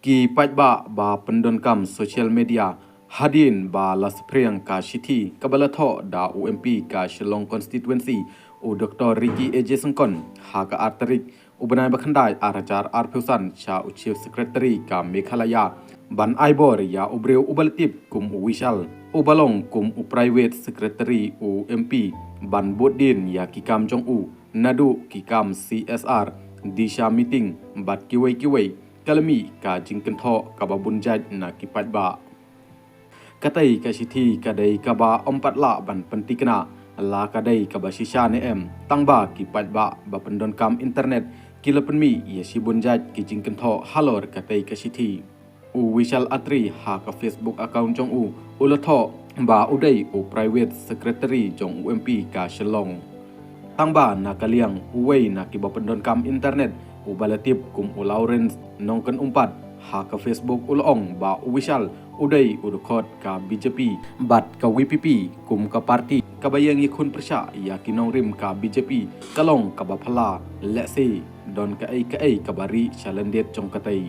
ki pajba ba pendon kam social media hadin ba las priang ka City kabalatho da UMP ka Shillong constituency u Dr. Ricky AJ Sengkon ha ka arterik ubenai bakhandai arajar arpusan cha u chief secretary ka Meghalaya ban aibor ya ubreu ubaltip kum u Wishal ubalong kum u private secretary u MP ban bodin ya kikam jong u nadu kikam CSR disha meeting bat kiwai kalami ka jingken tho ka babun jaj na kipat ba katai ka City kadai ka ba ompat la ban pentikna la kadai ka ba shisha ne em tangba kipat ba pendon kam internet kila penmi ya si bun jaj ki jingken tho halor katai ka City u Wishal Atri ha ka Facebook account jong u ulatho ba udai u private secretary jong UMP ka Shillong tangba na kaliang uwei na ki ba pendon kam internet ubalatip kum u Lawrence nongken umpat ha ka Facebook ulong ba Wishal udai udukot ka BJP bat ka WPP kum ka parti kabayang ikun persya ya kinong rim ka BJP kalong ka baphala lese don ka ai ka bari chalendet jong katai